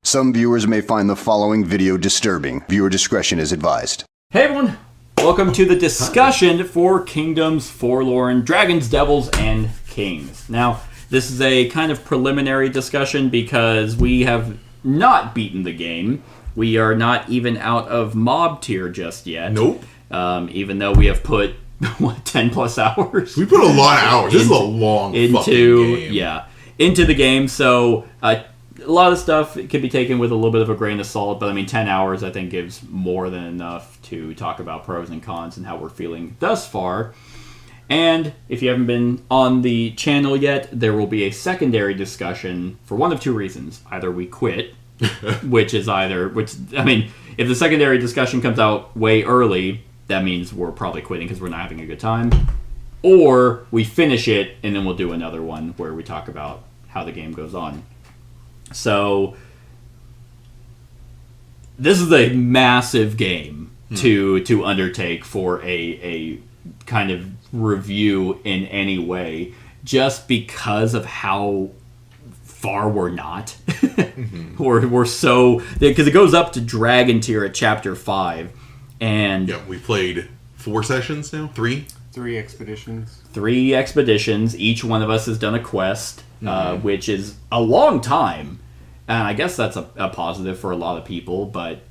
Some viewers may find the following video disturbing. Viewer discretion is advised. Hey everyone, welcome to the discussion for Kingdoms Forlorn, Dragons, Devils, and Kings. Now, this is a kind of preliminary discussion because we have not beaten the game. We are not even out of mob tier just yet. Nope. Even though we have put, 10 plus hours? We put a lot of hours. This is a long fucking game. Yeah, into the game. So, a lot of stuff can be taken with a little bit of a grain of salt, but I mean, 10 hours I think gives more than enough to talk about pros and cons and how we're feeling thus far. And if you haven't been on the channel yet, there will be a secondary discussion for one of two reasons. Either we quit, if the secondary discussion comes out way early, that means we're probably quitting because we're not having a good time. Or we finish it, and then we'll do another one where we talk about how the game goes on. So, this is a massive game to undertake for a kind of review in any way, just because of how far we're not. We're so... Because it goes up to Dragon tier at Chapter 5, and... Yeah, we played 4 sessions now? 3? 3 expeditions. 3 expeditions. Each one of us has done a quest, which is a long time. And I guess that's a positive for a lot of people, but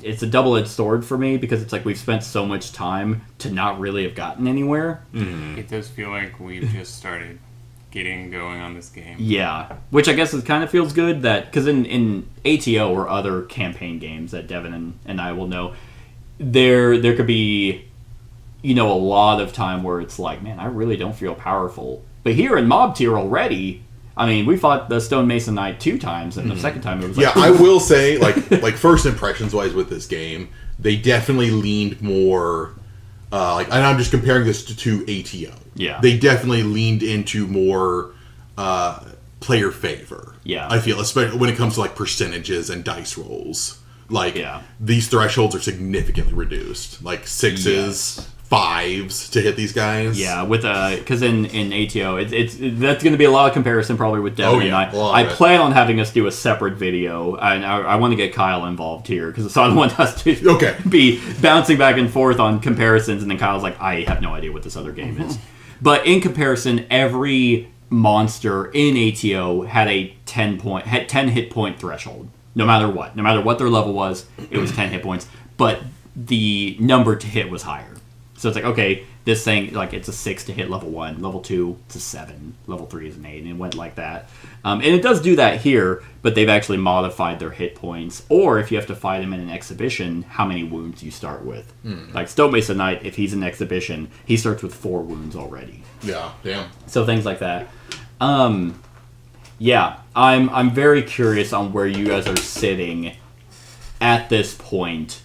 it's a double-edged sword for me because it's like we've spent so much time to not really have gotten anywhere. It does feel like we've just started getting going on this game. Yeah, which I guess it kind of feels good that, because in ATO or other campaign games that Devin and I will know, there could be, a lot of time where it's like, man, I really don't feel powerful. But here in mob tier already, I mean, we fought the Stonemason Knight 2 times, and the second time it was like... Yeah, I will say, like first impressions-wise with this game, they definitely leaned more... and I'm just comparing this to ATO. Yeah. They definitely leaned into more player favor. Yeah. I feel, especially when it comes to, like, percentages and dice rolls. Like, these thresholds are significantly reduced. Like, 6s, 5s to hit these guys. Yeah, with because in ATO, it's that's going to be a lot of comparison probably with Devin and I. I plan on having us do a separate video, and I want to get Kyle involved here because I don't want us to be bouncing back and forth on comparisons, and then Kyle's like, I have no idea what this other game is. But in comparison, every monster in ATO had a 10 hit point threshold, no matter what their level was. It was 10 hit points, but the number to hit was higher. So it's like, okay, this thing, like, it's a 6 to hit level 1, level 2, it's a 7, level 3 is an 8, and it went like that. And it does do that here, but they've actually modified their hit points, or if you have to fight them in an exhibition, how many wounds you start with. Like, Stonemason Knight, if he's in exhibition, he starts with 4 wounds already. Yeah, damn. So things like that. Yeah, I'm very curious on where you guys are sitting at this point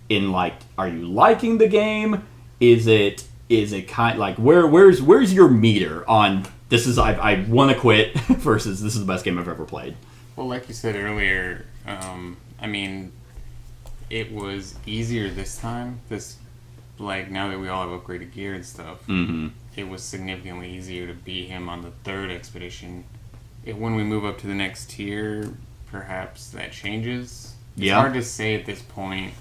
in, like, are you liking the game? Is it kind of like where's your meter on this is I want to quit versus this is the best game I've ever played? Well, like you said earlier, I mean, it was easier this time. Now that we all have upgraded gear and stuff, it was significantly easier to beat him on the 3rd expedition. When we move up to the next tier, perhaps that changes. It's hard to say at this point.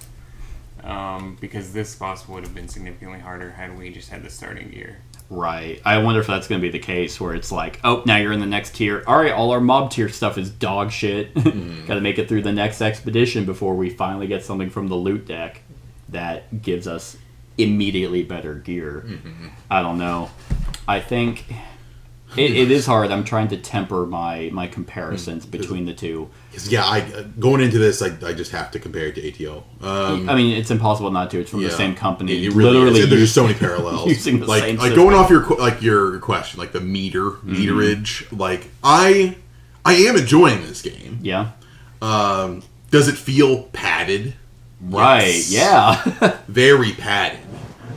Because this boss would have been significantly harder had we just had the starting gear. Right. I wonder if that's going to be the case where it's like, oh, now you're in the next tier. All right, all our mob tier stuff is dog shit. Got to make it through the next expedition before we finally get something from the loot deck that gives us immediately better gear. I don't know. I think it is hard. I'm trying to temper my comparisons between the two. Going into this, I just have to compare it to ATO. I mean, it's impossible not to. It's from the same company. It really there's so many parallels. Using the same system. Going off your question, like the meterage. Like I am enjoying this game. Yeah. Does it feel padded? Right. Yes. Yeah. Very padded.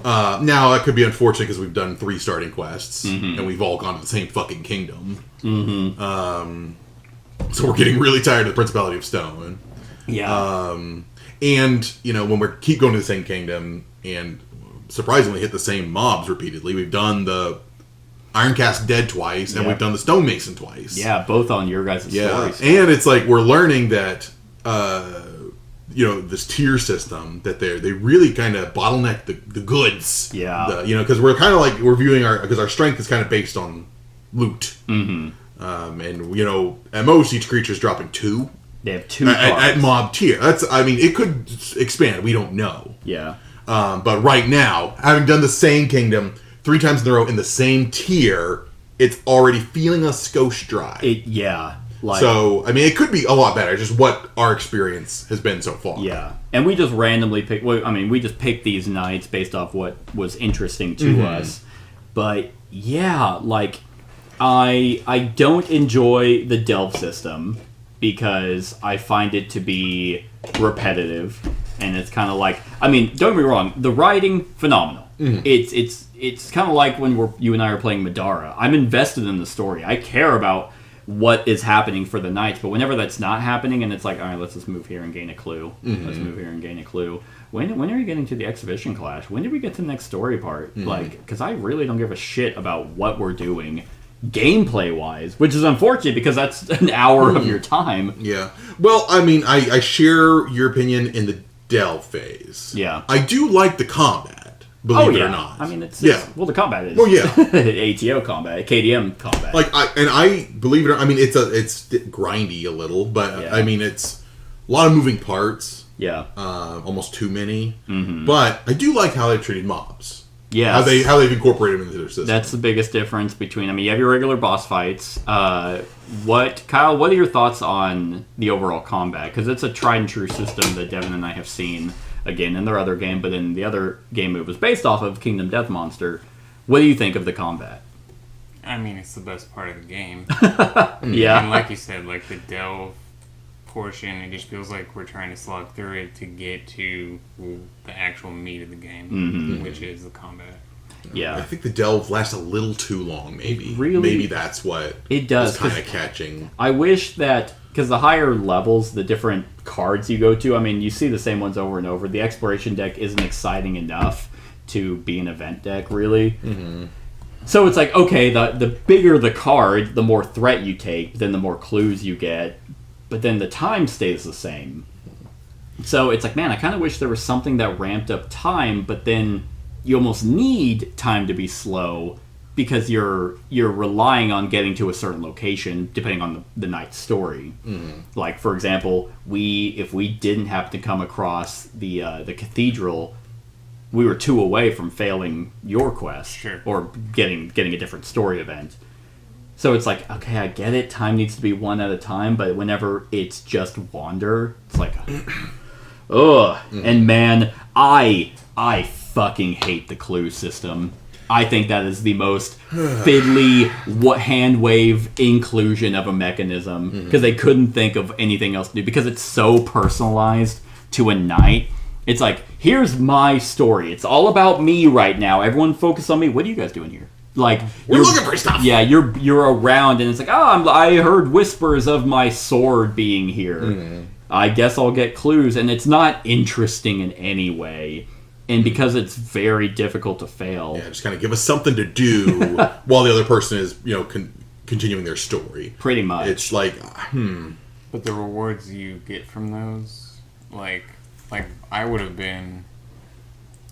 Now, that could be unfortunate because we've done 3 starting quests, and we've all gone to the same fucking kingdom. So we're getting really tired of the Principality of Stone. Yeah. And, when we keep going to the same kingdom, and surprisingly hit the same mobs repeatedly, we've done the Ironcast dead twice, and we've done the Stonemason twice. Yeah, both on your guys' stories. And it's like we're learning that this tier system that they really kind of bottleneck the goods. Yeah. Because we're kind of like we're viewing because our strength is kind of based on loot. Mm-hmm. And at most each creature's dropping 2. They have 2 at mob tier. It could expand. We don't know. Yeah. But right now, having done the same kingdom 3 times in a row in the same tier, it's already feeling a skosh dry. So, it could be a lot better, just what our experience has been so far. Yeah. And we just randomly picked, we just picked these knights based off what was interesting to us. But, yeah, I don't enjoy the delve system because I find it to be repetitive. And it's kind of like, don't get me wrong, the writing, phenomenal. It's kind of like when you and I are playing Madara. I'm invested in the story. I care about what is happening for the knights, but whenever that's not happening and it's like, all right, let's just move here and gain a clue. Let's move here and gain a clue. When are you getting to the exhibition clash? When do we get to the next story part? Because I really don't give a shit about what we're doing gameplay-wise, which is unfortunate because that's an hour of your time. Yeah. Well, I share your opinion in the delve phase. Yeah. I do like the combat. Believe it or not. It's the combat is. Well, yeah. ATO combat, KDM combat. I believe it or not, it's grindy a little, but it's a lot of moving parts. Yeah. Almost too many. Mm-hmm. But I do like how they treated mobs. Yeah. How they've incorporated them into their system. That's the biggest difference between. You have your regular boss fights. Kyle? What are your thoughts on the overall combat? Because it's a tried and true system that Devin and I have seen. Again, in their other game, but in the other game it was based off of Kingdom Death Monster. What do you think of the combat? It's the best part of the game. Yeah. And like you said, the delve portion, it just feels like we're trying to slog through it to get to the actual meat of the game, which is the combat. Yeah. I think the delve lasts a little too long, maybe. Maybe that's what it does. Is kind of catching. I wish that... Because the higher levels, the different cards you go to, you see the same ones over and over. The exploration deck isn't exciting enough to be an event deck, really. Mm-hmm. So it's like, okay, the bigger the card, the more threat you take, then the more clues you get. But then the time stays the same. So it's like, man, I kind of wish there was something that ramped up time, but then you almost need time to be slow because you're relying on getting to a certain location depending on the night's story. Mm-hmm. For example, if we didn't happen to come across the cathedral, we were 2 away from failing your quest. Sure. Or getting a different story event. So it's like, okay, I get it, time needs to be one at a time, but whenever it's just wander, it's like ugh. Mm-hmm. And man, I fucking hate the clue system. I think that is the most fiddly hand wave inclusion of a mechanism because they couldn't think of anything else to do because it's so personalized to a knight. It's like, here's my story. It's all about me right now. Everyone focus on me. What are you guys doing here? We're looking for stuff. Yeah, you're around and it's like, I heard whispers of my sword being here. Mm-hmm. I guess I'll get clues, and it's not interesting in any way. And because it's very difficult to fail. Yeah, just kind of give us something to do while the other person is, continuing their story. Pretty much. It's like, But the rewards you get from those, I would have been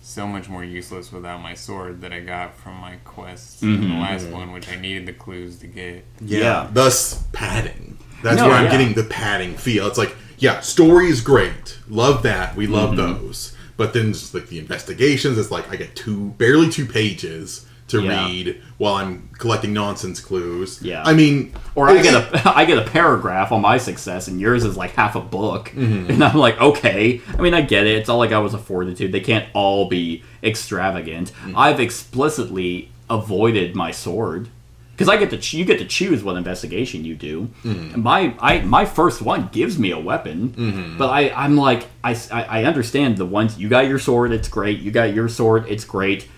so much more useless without my sword that I got from my quests in the last one, which I needed the clues to get. Yeah. Thus, padding. That's where I'm getting the padding feel. It's like, story is great. Love that. We love those. But then just the investigations, it's like I get barely 2 pages to read while I'm collecting nonsense clues. Yeah. I get a paragraph on my success, and yours is half a book. Mm-hmm. And I'm like, okay. I get it. It's all I was a fortitude. They can't all be extravagant. Mm-hmm. I've explicitly avoided my sword. Because you get to choose what investigation you do. Mm-hmm. And my first one gives me a weapon, but I'm like, I understand the ones, you got your sword, it's great, you got your sword, it's great.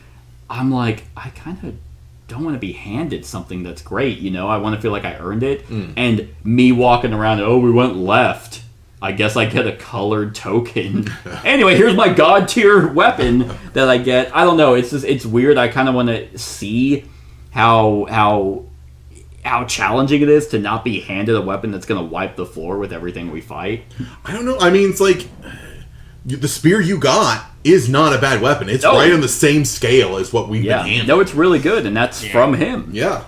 I'm like, I kind of don't want to be handed something that's great, I want to feel like I earned it. And me walking around, we went left, I guess I get a colored token. Anyway, here's my god tier weapon that I get. I don't know, it's weird. I kind of want to see how challenging it is to not be handed a weapon that's going to wipe the floor with everything we fight. I don't know. I mean, it's like the spear you got is not a bad weapon. It's right on the same scale as what we've been handling. No, it's really good, and that's from him. Yeah.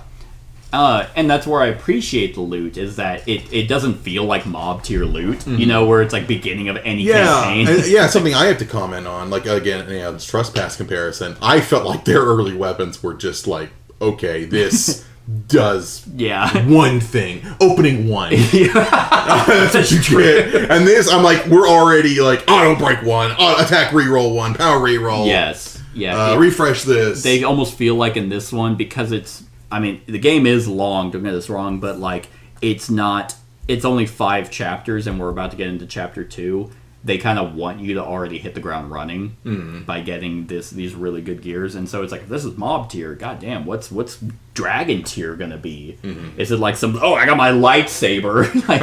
And that's where I appreciate the loot, is that it doesn't feel like mob tier loot, you know, where it's like beginning of any campaign. And, something I have to comment on, like, again, this trespass comparison, I felt like their early weapons were just like, okay, this does one thing. Opening one. That's what you get. And this, I'm like, we're already like, auto break one, attack reroll one, power reroll. Yes. Yeah. Refresh this. They almost feel like in this one, because I mean, the game is long, don't get this wrong, but like, it's only 5 chapters, and we're about to get into chapter 2. They kind of want you to already hit the ground running by getting these really good gears, and so it's like, if this is mob tier, goddamn, what's dragon tier gonna be? Is it like I got my lightsaber, like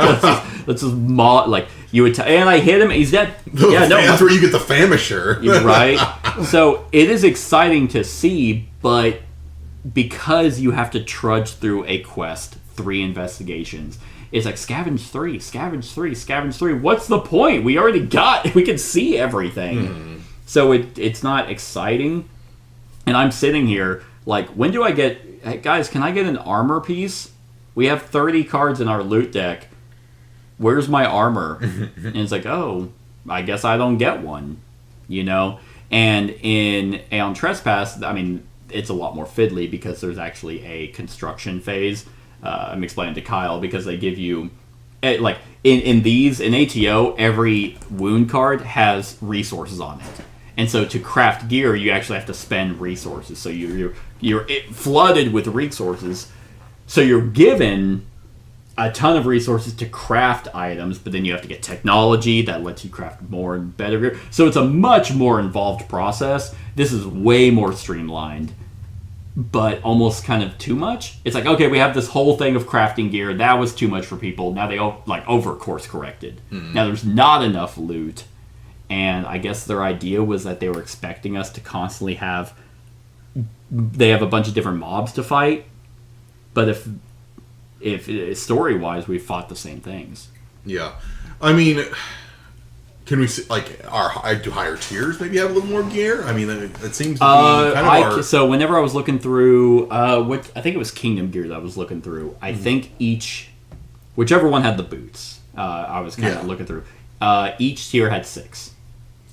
let's just mob, like you would, and I hit him, he's dead. That's where you get the famisher, right? So it is exciting to see, but because you have to trudge through a quest, 3 investigations. It's like, scavenge 3, scavenge 3, scavenge 3. What's the point? We can see everything. So it's not exciting. And I'm sitting here like, when do I get... Hey, guys, can I get an armor piece? We have 30 cards in our loot deck. Where's my armor? And it's like, oh, I guess I don't get one. You know? And in Aeon Trespass, I mean, it's a lot more fiddly because there's actually a construction phase. I'm explaining to Kyle, because they give you, like, in ATO, every wound card has resources on it. And so to craft gear, you actually have to spend resources. So you're flooded with resources. So you're given a ton of resources to craft items, but then you have to get technology that lets you craft more and better gear. So it's a much more involved process. This is way more streamlined, but almost kind of too much. It's like, okay, we have this whole thing of crafting gear. That was too much for people. Now they over course corrected. Now there's not enough loot. And I guess their idea was that they were expecting us to constantly have a bunch of different mobs to fight. But if story-wise, we fought the same things. Yeah. I mean, can we see, like, do higher tiers maybe have a little more gear? I mean, it seems to be kind of So whenever I was looking through, I think it was Kingdom gear that I was looking through. I think whichever one had the boots, I was kind of looking through. Each tier had 6.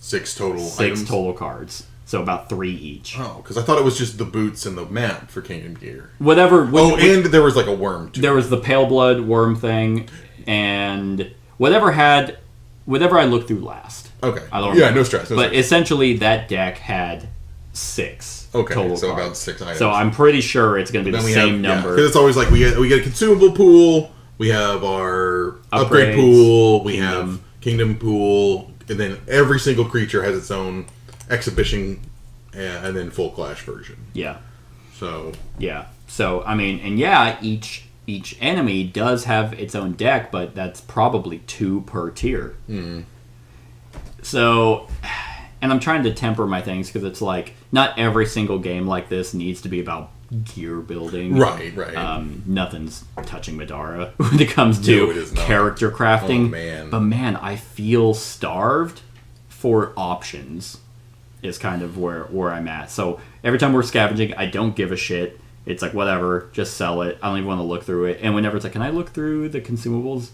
6 total 6 items? total cards. So about 3 each. Oh, because I thought it was just the boots and the map for Kingdom gear. And there was like a worm too. There was the pale blood worm thing, and whatever I looked through last. Okay. I don't remember. No stress. But essentially, that deck had 6 total so cards. about 6 items. So I'm pretty sure it's going to be the same number. Because it's always like we get a consumable pool, we have our upgrade pool, we have Kingdom pool, and then every single creature has its own exhibition and then full clash version. Yeah. So I mean, and each enemy does have its own deck, but that's probably 2 per tier. So, and I'm trying to temper my things, because it's like, not every single game like this needs to be about gear building. Right. Nothing's touching Madara when it comes to character crafting. Oh, man. But man, I feel starved for options. Is kind of where I'm at. So every time we're scavenging, I don't give a shit. It's like, whatever, just sell it. I don't even want to look through it. And whenever it's like, can I look through the consumables?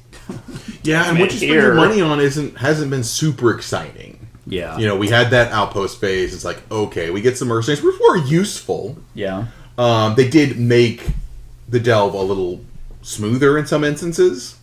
And what you spend your money on hasn't been super exciting. Yeah. You know, we had that outpost phase. It's like, okay, we get some mercenaries, which were useful. Yeah. They did make the delve a little smoother in some instances.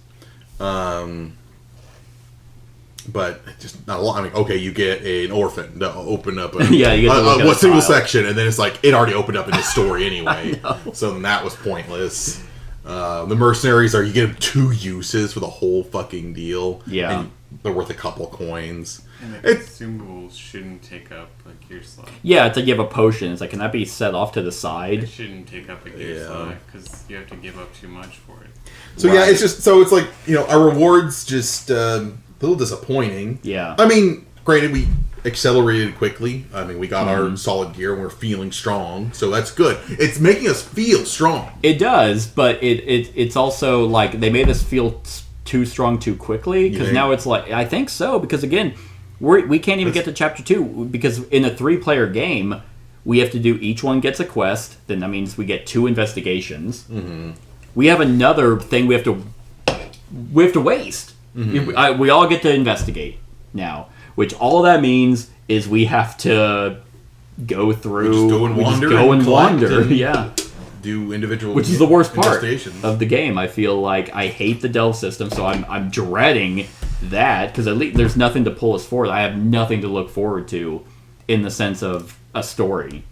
But just not a lot. I mean, okay, you get an orphan to open up a single section, and then it's like it already opened up in the story anyway. So then that was pointless. The mercenaries you get them 2 uses for the whole fucking deal. Yeah, and they're worth a couple coins. And the consumables shouldn't take up a gear slot. Yeah, it's like you have a potion. It's like, can that be set off to the side? It shouldn't take up a gear slot because you have to give up too much for it. So it's just it's like, our rewards just. A little disappointing. Yeah. I mean, Granted, we accelerated quickly. I mean, we got our solid gear and we're feeling strong, so that's good. It's making us feel strong. It does, but it's also like they made us feel too strong too quickly, because now it's like, I think so, because again, we can't even get to chapter 2, because in a 3-player game, we have to do, each one gets a quest, then that means we get 2 investigations. We have another thing we have to waste. We all get to investigate now, which all that means is we have to go through, go and wander, yeah, do individual, which is the worst part of the game. I feel like I hate the delve system, so I'm dreading that, because at least there's nothing to pull us forward. I have nothing to look forward to in the sense of a story,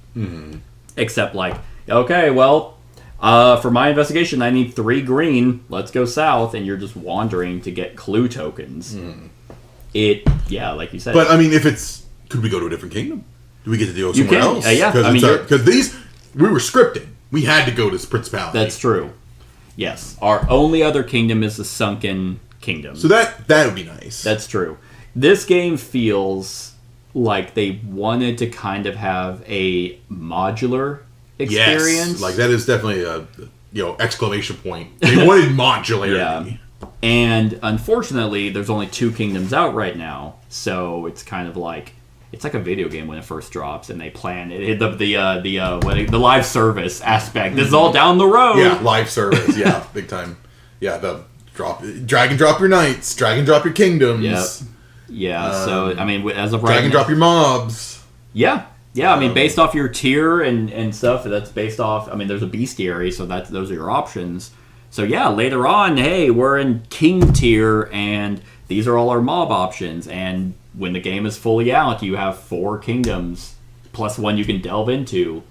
except like, okay, well, for my investigation, I need 3 green. Let's go south, and you're just wandering to get clue tokens. Like you said. But I mean, could we go to a different kingdom? Do we get to go somewhere else? Yeah. Because we were scripted. We had to go to this principality. That's true. Yes, our only other kingdom is the Sunken Kingdom. So that would be nice. That's true. This game feels like they wanted to kind of have a modular experience. Yes, like that is definitely a exclamation point. They wanted modularity. Yeah. And unfortunately, there's only 2 kingdoms out right now, so it's kind of like, it's like a video game when it first drops, and they plan it. The live service aspect. This is all down the road. Yeah, live service. Yeah, big time. Yeah, the drag and drop your knights, drag and drop your kingdoms. Yep. Yeah. So I mean, as of right drag and drop your mobs. Yeah. Yeah, I mean, based off your tier and stuff, that's based off, I mean, there's a bestiary, so those are your options. So yeah, later on, hey, we're in king tier, and these are all our mob options, and when the game is fully out, you have 4 kingdoms, plus 1 you can delve into.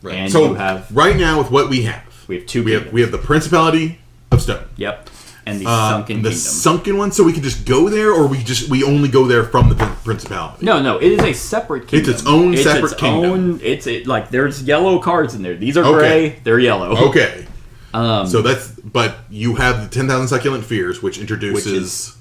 Right. And so you have, right now, with what we have 2 kingdoms. We have the Principality of Stone. Yep. And the Sunken Kingdom. The Sunken one, so we can just go there, or we only go there from the Principality? No, it is a separate kingdom. It's its own separate kingdom. Like, there's yellow cards in there. These are gray, they're yellow. Okay. But you have the 10,000 Succulent Fears, which introduces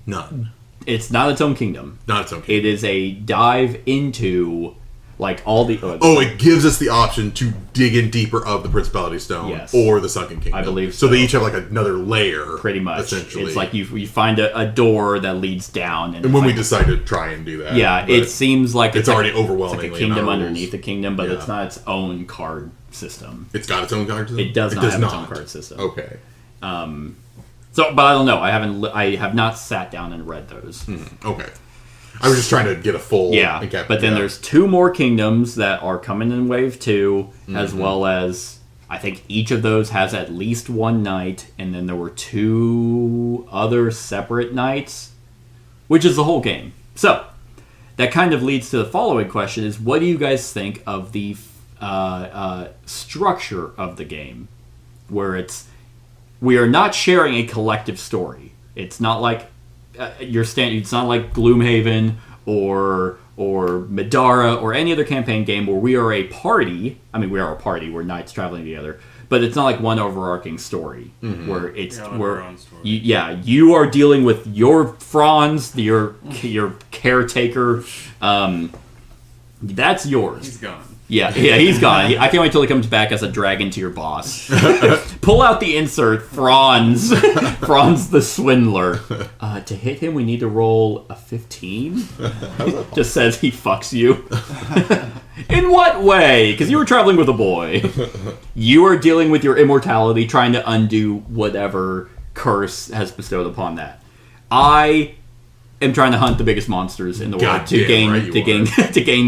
none. It's not its own kingdom. Not its own kingdom. It is a dive into, like, all the... it gives us the option to dig in deeper of the Principality Stone or the Sunken Kingdom. I believe so. So they each have, like, another layer. Pretty much. Essentially. It's like you find a door that leads down. And when we decide to try and do that. Yeah, it seems like it's already overwhelming. It's like a kingdom underneath a kingdom, but it's not its own card system. It's got its own card system? It does not have its own card system. Okay. But I don't know. I have not sat down and read those. Okay. I was just trying to get a full... but then there's 2 more kingdoms that are coming in Wave 2, as well as, I think each of those has at least 1 knight, and then there were 2 other separate knights, which is the whole game. So, that kind of leads to the following question, is what do you guys think of the structure of the game? Where we are not sharing a collective story. It's not like it's not like Gloomhaven or Madara or any other campaign game where we are a party. I mean, we are a party. We're knights traveling together, but it's not like one overarching story where it's you are dealing with your Franz, your caretaker. That's yours. He's gone. Yeah, he's gone. I can't wait till he comes back as a dragon to your boss. Pull out the insert, Franz. Franz the Swindler. To hit him, we need to roll a 15. Just says he fucks you. In what way? Because you were traveling with a boy. You are dealing with your immortality, trying to undo whatever curse has bestowed upon that. I am trying to hunt the biggest monsters in the world to gain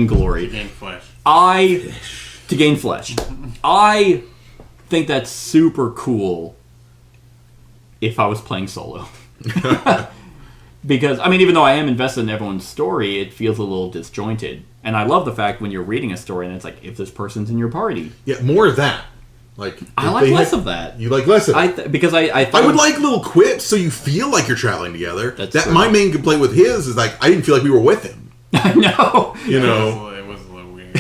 glory. To gain flesh. To gain flesh. I think that's super cool if I was playing solo. Because, I mean, even though I am invested in everyone's story, it feels a little disjointed. And I love the fact when you're reading a story and it's like, if this person's in your party. Yeah, more of that. Like, I like less of that. You like less of it? Because I would like little quips so you feel like you're traveling together. That's true. My main complaint with his is, like, I didn't feel like we were with him. I know. You know? It was a little weird.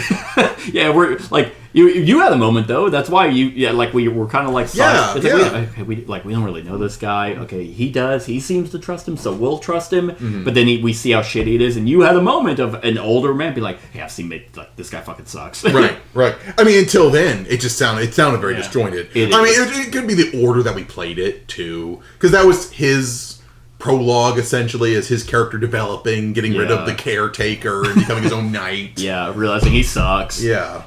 Yeah, we're like you had a moment though. That's why we were kind of like we don't really know this guy. Okay, he does. He seems to trust him, so we'll trust him. Mm-hmm. But then we see how shitty it is, and you had a moment of an older man be like, "Hey, I've seen this guy fucking sucks." Right. I mean, until then, it sounded very disjointed. It could be the order that we played it too, because that was his prologue essentially, as his character developing, getting rid of the caretaker and becoming his own knight. Yeah, realizing he sucks. Yeah.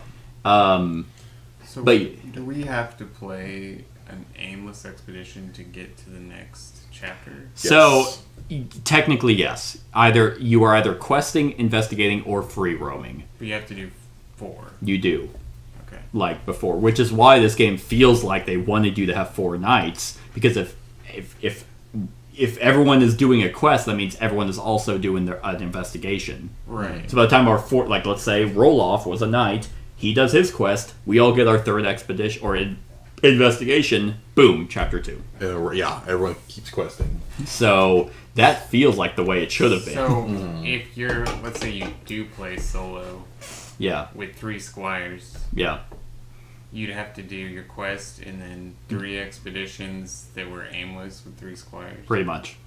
Do we have to play an aimless expedition to get to the next chapter? Yes. So technically, yes. You are either questing, investigating, or free roaming. But you have to do 4. You do. Okay. Like before, which is why this game feels like they wanted you to have 4 nights, because if everyone is doing a quest, that means everyone is also doing an investigation. Right. So by the time our 4, like let's say Roloff was a knight, he does his quest, we all get our 3rd expedition or investigation. Boom, chapter 2. Everyone keeps questing. So that feels like the way it should have been. So if let's say you do play solo, with 3 squires, you'd have to do your quest and then 3 expeditions that were aimless with 3 squires. Pretty much.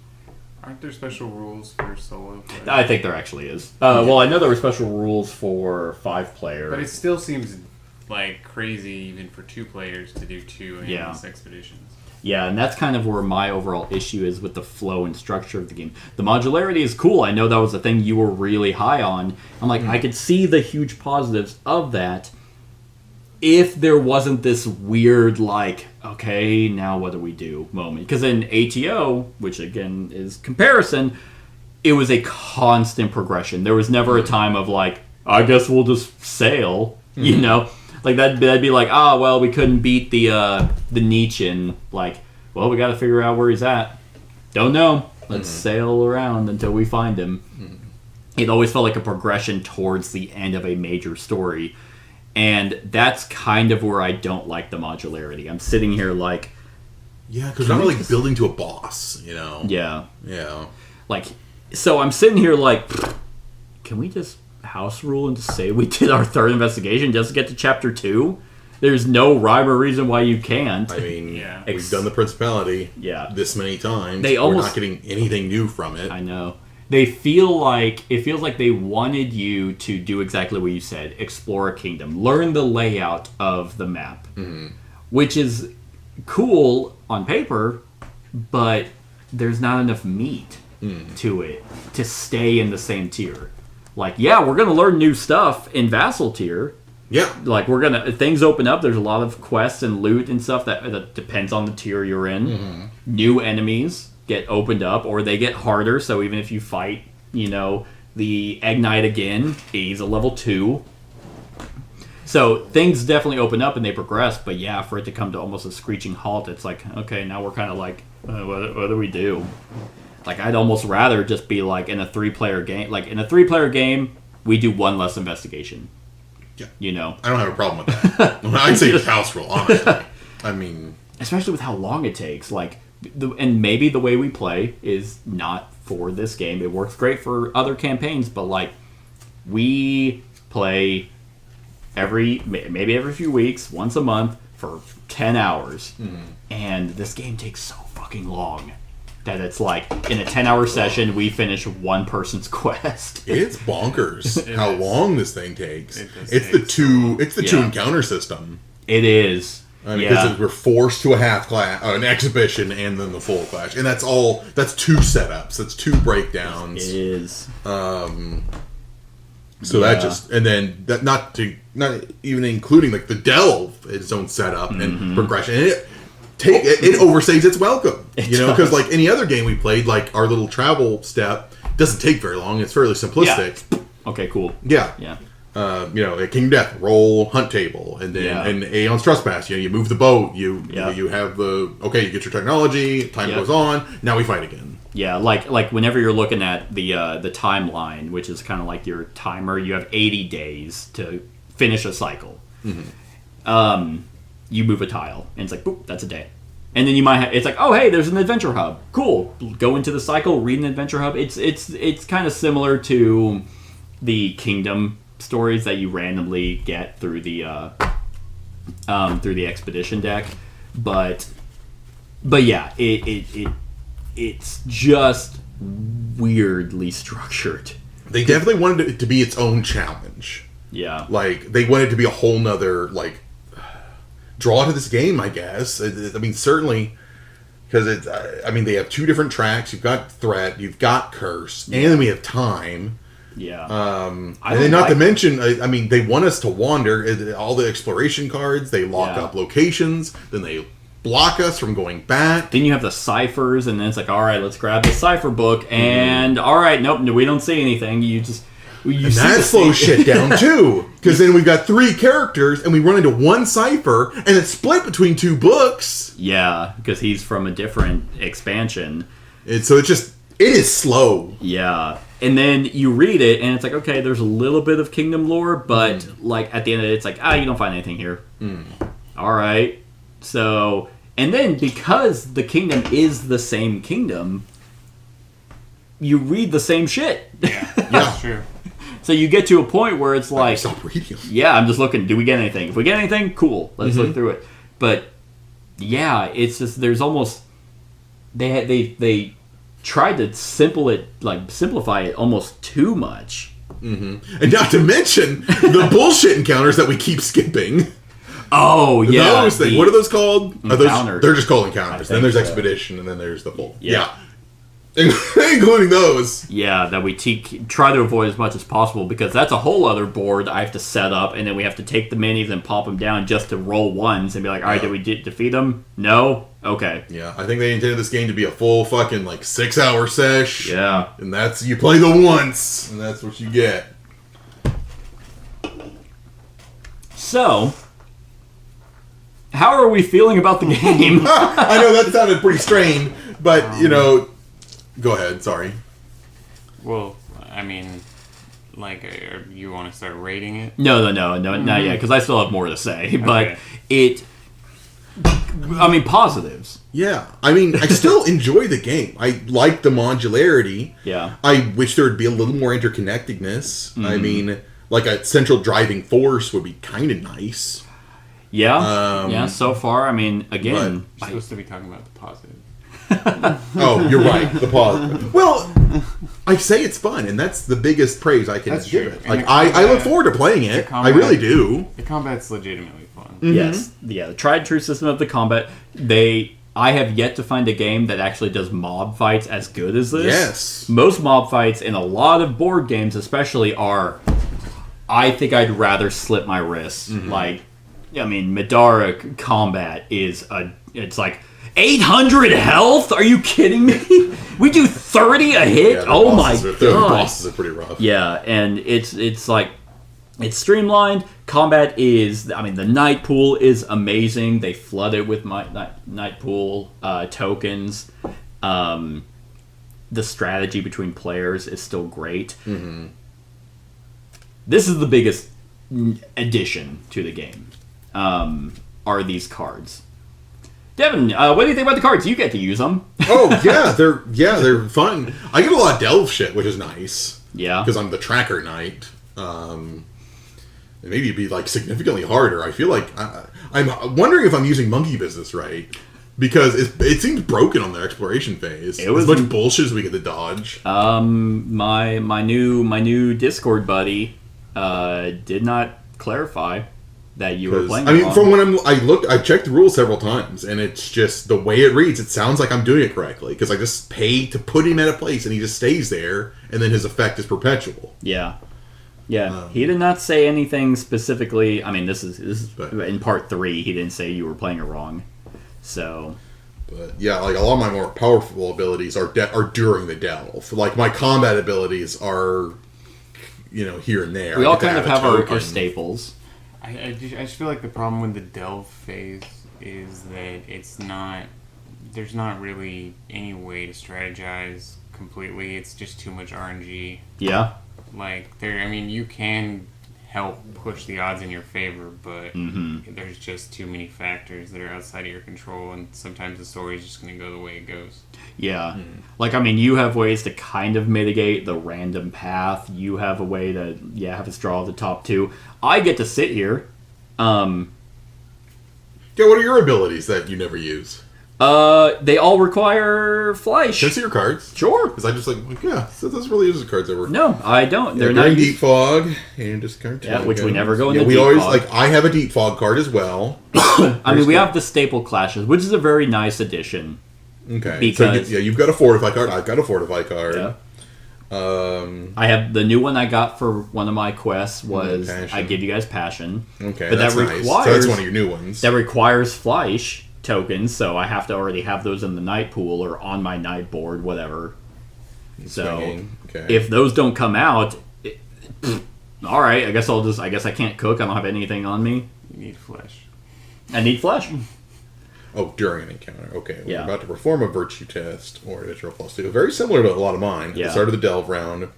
Aren't there special rules for solo play? I think there actually is. Well, I know there were special rules for 5-player. But it still seems like crazy even for 2 players to do 2 aimless expeditions. Yeah, and that's kind of where my overall issue is with the flow and structure of the game. The modularity is cool. I know that was the thing you were really high on. I'm like, I could see the huge positives of that if there wasn't this weird, like, okay, now what do we do moment. Because in ATO, which again is comparison, it was a constant progression. There was never a time of like, I guess we'll just sail, you know? Like that'd be like, well, we couldn't beat the Nietzschean. Like, well, we got to figure out where he's at. Don't know. Let's sail around until we find him. It always felt like a progression towards the end of a major story. And that's kind of where I don't like the modularity. I'm sitting here like... Yeah, because we're not really building to a boss, you know? Yeah. Yeah. Like, so I'm sitting here like, can we just house rule and just say we did our 3rd investigation just to get to chapter 2? There's no rhyme or reason why you can't. I mean, we've done the Principality this many times. We're not getting anything new from it. I know. It feels like they wanted you to do exactly what you said. Explore a kingdom. Learn the layout of the map. Which is cool on paper, but there's not enough meat to it to stay in the same tier. Like, we're going to learn new stuff in Vassal tier. Yeah. Like, things open up. There's a lot of quests and loot and stuff that depends on the tier you're in. New enemies get opened up, or they get harder, so even if you fight, the Egg Knight again, he's a level 2. So things definitely open up and they progress, but for it to come to almost a screeching halt, it's like, okay, now we're kind of like, what do we do? Like, I'd almost rather just be like in a 3-player game. Like, in a 3-player game, we do 1 less investigation. Yeah. I don't have a problem with that. I'd say house rule, honestly. I mean... Especially with how long it takes, like... And maybe the way we play is not for this game. It works great for other campaigns, but like we play maybe every few weeks, once a month for 10 hours, and this game takes so fucking long that it's like in a 10-hour session we finish one person's quest. It's bonkers how long this thing takes. It's the two encounter system. It is. I mean, because we're forced to a half class, an exhibition, and then the full clash, and that's 2 setups. That's 2 breakdowns. It is. So that just, and then that not even including like the delve, its own setup and progression. And it overstays its welcome, because like any other game we played, like our little travel step doesn't take very long. It's fairly simplistic. Yeah. Okay, cool. Yeah. At King Death, roll hunt table, and then and Aeon's Trespass. You move the boat. You have you get your technology. Time goes on. Now we fight again. Yeah, like whenever you're looking at the timeline, which is kind of like your timer, you have 80 days to finish a cycle. You move a tile, and it's like, boop, that's a day. And then you might it's like, oh hey, there's an adventure hub. Cool. Go into the cycle, read an adventure hub. It's kind of similar to the Kingdom stories that you randomly get through the expedition deck, but yeah, it's just weirdly structured. They definitely wanted it to be its own challenge. Yeah. Like, they wanted it to be a whole nother, like, draw to this game, I guess. I mean, certainly, because they have 2 different tracks. You've got Threat, you've got Curse, and then we have Time. Yeah. And then not to mention, I mean, they want us to wander. All the exploration cards, they lock up locations, then they block us from going back. Then you have the ciphers, and then it's like, all right, let's grab the cipher book, and all right, nope, we don't see anything. And that slows shit down too, because then we've got 3 characters, and we run into one cipher, and it's split between 2 books. Yeah, because he's from a different expansion. So it is slow. Yeah. And then you read it, and it's like, okay, there's a little bit of kingdom lore, but like at the end of it, it's like, you don't find anything here. All right. So, and then because the kingdom is the same kingdom, you read the same shit. Yeah, that's true. So you get to a point where it's like, stop reading. Yeah, I'm just looking. Do we get anything? If we get anything, cool. Let's look through it. But yeah, it's just there's almost they tried to simplify it almost too much. And not to mention the bullshit encounters that we keep skipping. Oh yeah, those things. What are those called? Encounters. They're just called encounters. Then there's expedition, and then there's the full. Yeah. Including those. Yeah, that we try to avoid as much as possible, because that's a whole other board I have to set up, and then we have to take the minis and pop them down just to roll ones and be like, all right, did we defeat them? No? Okay. Yeah, I think they intended this game to be a full fucking 6-hour sesh. Yeah. And that's, you play the once, and that's what you get. So, how are we feeling about the game? I know that sounded pretty strained, but, go ahead, sorry. Well, I mean, you want to start rating it? No, not yet, because I still have more to say. But positives. Yeah, I mean, I still enjoy the game. I like the modularity. Yeah. I wish there would be a little more interconnectedness. I mean, like a central driving force would be kind of nice. Yeah. So far, I mean, again, you're supposed to be talking about the positive. Oh, you're right. The positive. Well, I say it's fun, and that's the biggest praise I can give it. I look forward to playing it. I really do. The combat's legitimately fun. Yes. Yeah. The tried and true system of the combat. I have yet to find a game that actually does mob fights as good as this. Yes. Most mob fights in a lot of board games, especially, are. I think I'd rather slip my wrists. Madara combat is it's like 800 health? Are you kidding me? We do 30 a hit? Oh my god. The bosses are pretty rough. Yeah, and it's like, it's streamlined. Combat is, the Night Pool is amazing. They flood it with Night Pool tokens. The strategy between players is still great. This is the biggest addition to the game, are these cards. Devin, what do you think about the cards? You get to use them. Oh yeah, they're fun. I get a lot of delve shit, which is nice. Yeah, because I'm the tracker knight. Maybe it'd be significantly harder. I feel like I'm wondering if I'm using monkey business right, because it seems broken on the exploration phase. It was as much bullshit as we get to dodge. My new Discord buddy did not clarify that you were playing. From when I checked the rules several times, and it's just the way it reads. It sounds like I'm doing it correctly because I just pay to put him at a place, and he just stays there, and then his effect is perpetual. Yeah. He did not say anything specifically. This is in part 3. He didn't say you were playing it wrong. So. But yeah, a lot of my more powerful abilities are during the delve. My combat abilities are, here and there. We all kind of have our staples. I just feel like the problem with the delve phase is that there's not really any way to strategize completely. It's just too much RNG. Yeah. You can help push the odds in your favor, but there's just too many factors that are outside of your control, and sometimes the story is just going to go the way it goes. Yeah. Like, I mean, you have ways to kind of mitigate the random path. You have a way to, have us draw the top two. I get to sit here. Yeah, what are your abilities that you never use? They all require Fleisch. Can I see your cards? Sure. Because I just so this really is the cards ever. No, I don't. They're not not Deep Fog and discard 2. Yeah, which we never go into. We Deep always Fog. I have a Deep Fog card as well. I mean, we have the Staple Clashes, which is a very nice addition. Okay. Because so you've got a Fortify card. I've got a Fortify card. Yeah. I have the new one I got for one of my quests was I give you guys Passion. Okay, but that's that nice. requires So that's one of your new ones. That requires Fleisch tokens, so I have to already have those in the night pool or on my night board, whatever. So if those don't come out, all right, I guess I can't cook. I don't have anything on me. You need flesh. I need flesh. Oh, during an encounter. Okay. We're Yeah. about to perform a virtue test or additional +2. Very similar to a lot of mine. At the start of the delve round.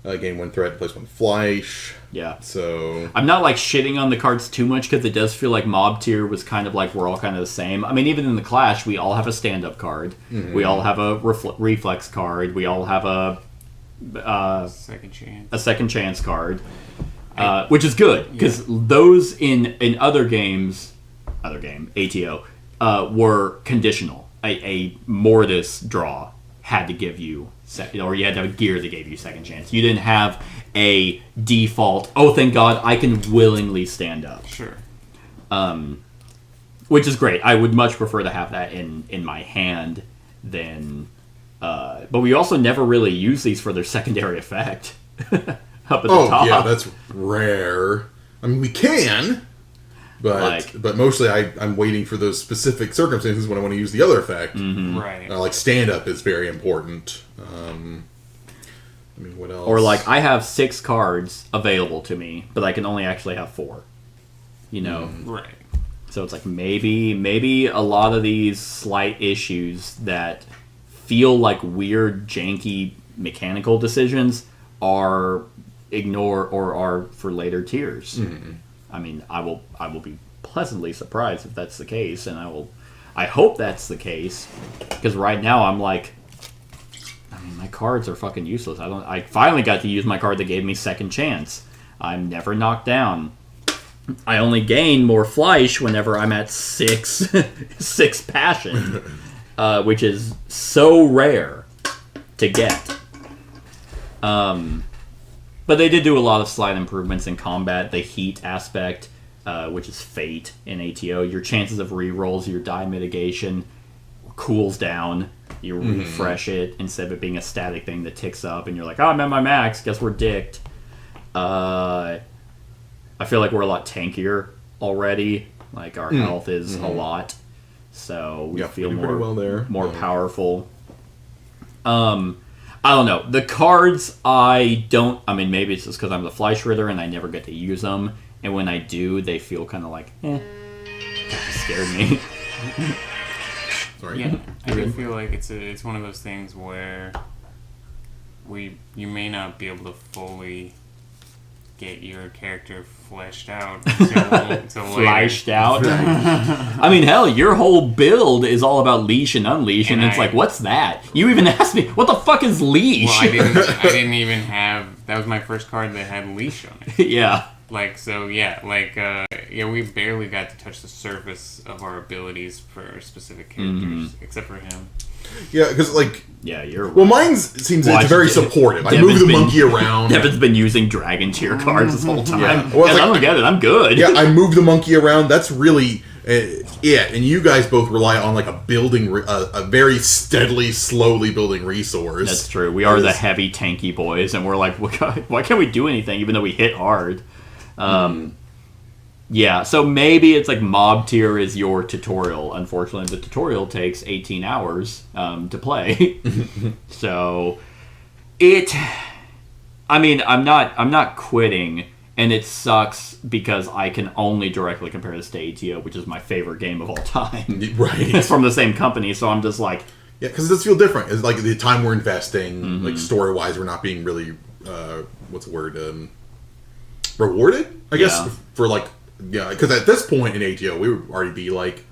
Gain 1 threat, place 1 Fleisch. Yeah. So I'm not like shitting on the cards too much because it does feel like Mob Tier was kind of like we're all kind of the same. I mean, even in the Clash, we all have a stand-up card. We all have a reflex card. We all have a second chance card, which is good because those in other games, ATO, were conditional. A Mortis draw had to give you or you had to have a gear that gave you second chance. You didn't have a default, oh thank God I can willingly stand up. Sure. Which is great. I would much prefer to have that in my hand than but we also never really use these for their secondary effect. Up at the top. Yeah, that's rare. I mean we can, but mostly I'm waiting for those specific circumstances when I want to use the other effect. Right. Like stand up is very important. I mean, what else? Or like I have 6 cards available to me, but I can only actually have 4. You know? Right. So it's like maybe a lot of these slight issues that feel like weird, janky mechanical decisions are ignored or are for later tiers. I mean, I will be pleasantly surprised if that's the case, and I hope that's the case, because right now I'm like, I mean, my cards are fucking useless. I finally got to use my card that gave me second chance. I'm never knocked down. I only gain more Fleisch whenever I'm at 6 passion, which is so rare to get. But they did do a lot of slight improvements in combat. The heat aspect, which is fate in ATO. Your chances of rerolls, your die mitigation cools down. You refresh it instead of it being a static thing that ticks up and you're like, oh, I'm at my max. Guess we're dicked. I feel like we're a lot tankier already. Like our health is a lot. So we feel more, well there. more powerful. I don't know. The cards, I mean, maybe it's just because I'm the Fleisch Ritter and I never get to use them. And when I do, they feel kind of like, Kind of scared me. Sorry. Yeah, I do feel like it's one of those things where you may not be able to fully get your character fleshed out until Flashed out. I mean, hell, your whole build is all about leash and unleash, and it's like, what's that? You even asked me, what the fuck is leash? Well, I didn't even have. That was my first card that had leash on it. Yeah. Like, so yeah, like we barely got to touch the surface of our abilities for specific characters, except for him. Yeah, because you're well, mine seems it's very supportive. I move the monkey around. Devin's been using dragon tier cards this whole time. Yeah. Well, I don't get it. I'm good. Yeah, I move the monkey around. That's really it. And you guys both rely on like a very steadily, slowly building resource. That's true. We are the heavy, tanky boys, and we're like, why can't we do anything even though we hit hard? Yeah, so maybe it's like mob tier is your tutorial. Unfortunately, the tutorial takes 18 hours to play. So I mean, I'm not quitting, and it sucks because I can only directly compare this to ATO, which is my favorite game of all time. Right. It's from the same company, so I'm just like, yeah, because it does feel different. It's like the time we're investing, like story-wise, we're not being really what's the word? rewarded, I guess, for like, because at this point in ATO, we would already be like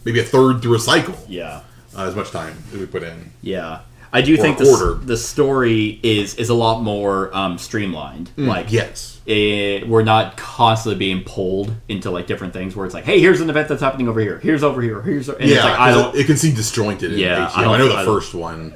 maybe a third through a cycle. Yeah. As much time as we put in. Yeah. I do think the story is a lot more streamlined. Like, yes. We're not constantly being pulled into like different things where it's like, hey, here's an event that's happening over here. Here's over here. Here's and it's like, it can seem disjointed. Yeah, in ATO. I know the first one.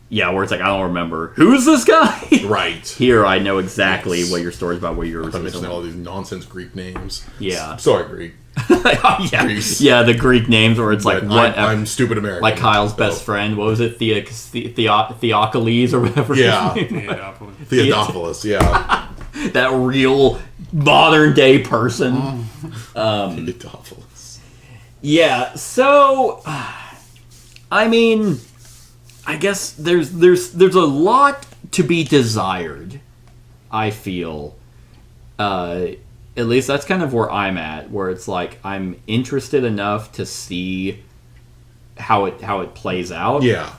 Yeah, where it's like, I don't remember who's this guy. Right. Here, I know exactly what your story's about. What you're mentioning all these nonsense Greek names. Yeah. Sorry, Greek. Greece. Yeah, the Greek names where it's like what I'm stupid American. Like Kyle's best friend. What was it? Theocles or whatever. Yeah. Theodophilus. Yeah. That real modern day person. Theodophilus. Yeah. So, I mean, I guess there's a lot to be desired. I feel. At least that's kind of where I'm at, where it's like I'm interested enough to see how it plays out. Yeah.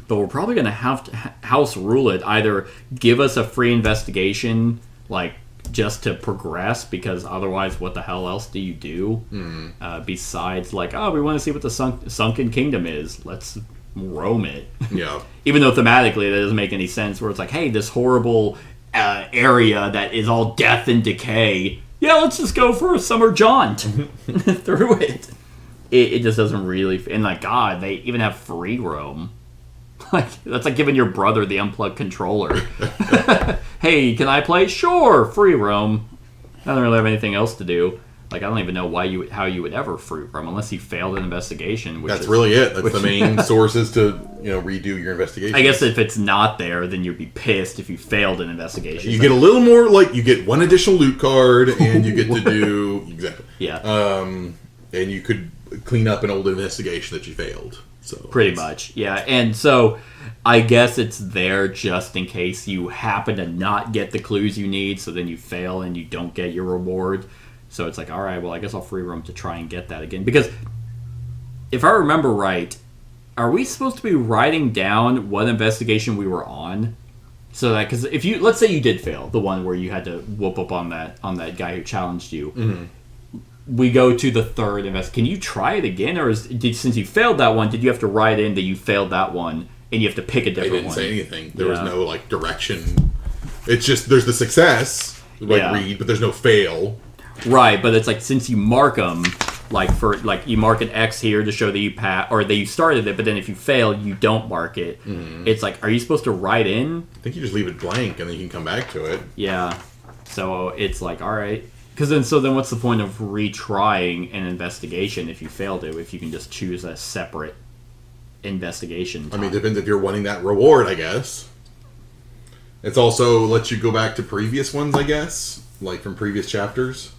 But we're probably going to have to house rule it. Either give us a free investigation, like just to progress, because otherwise, what the hell else do you do? Besides, like, oh, we want to see what the sunken kingdom is. Let's roam it. Yeah. Even though thematically that doesn't make any sense. Where it's like, hey, this horrible area that is all death and decay. Yeah, let's just go for a summer jaunt through it. It just doesn't really. And like, God, they even have free roam. Like, that's like giving your brother the unplugged controller. Hey, can I play? Sure, free roam. I don't really have anything else to do. Like, I don't even know how you would ever free roam unless you failed an investigation. That's really it. That's the main source is to redo your investigation. I guess if it's not there, then you'd be pissed if you failed an investigation. You get a little more, like, you get one additional loot card, and you get to do exactly. Yeah. And you could clean up an old investigation that you failed. So pretty much, yeah. And so I guess it's there just in case you happen to not get the clues you need, so then you fail and you don't get your reward. So it's like, all right, well, I guess I'll free roam to try and get that again. Because if I remember right, are we supposed to be writing down what investigation we were on? So that, because if you, let's say you did fail, the one where you had to whoop up on that guy who challenged you. We go to the third can you try it again, or since you failed that one, did you have to write in that you failed that one and you have to pick a different one? They didn't say anything. There was no like direction. It's just there's the success, read, but there's no fail. Right, but it's like since you mark them, like you mark an X here to show that you or that you started it, but then if you fail, you don't mark it. It's like, are you supposed to write in? I think you just leave it blank and then you can come back to it. Yeah, so it's like, all right. Because then what's the point of retrying an investigation if you failed it, if you can just choose a separate investigation time? I mean, it depends if you're wanting that reward, I guess. It's also lets you go back to previous ones, I guess, like from previous chapters.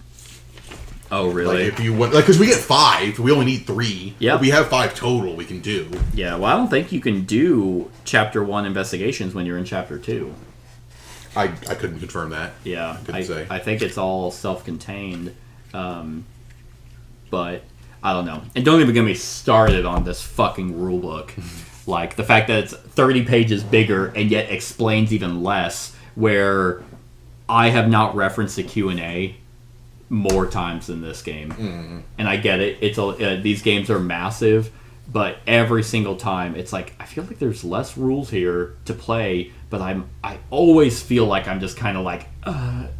Oh, really? Like if you want, like, because we get 5, we only need 3. Yeah, we have 5 total we can do. Yeah, well, I don't think you can do Chapter 1 investigations when you're in Chapter 2. I couldn't confirm that. Yeah, I think it's all self-contained, but I don't know. And don't even get me started on this fucking rulebook. Like, the fact that it's 30 pages bigger and yet explains even less, where I have not referenced the Q&A more times than this game. And I get it. It's these games are massive, but every single time it's like, I feel like there's less rules here to play, but I always feel like I'm just kind of like, what?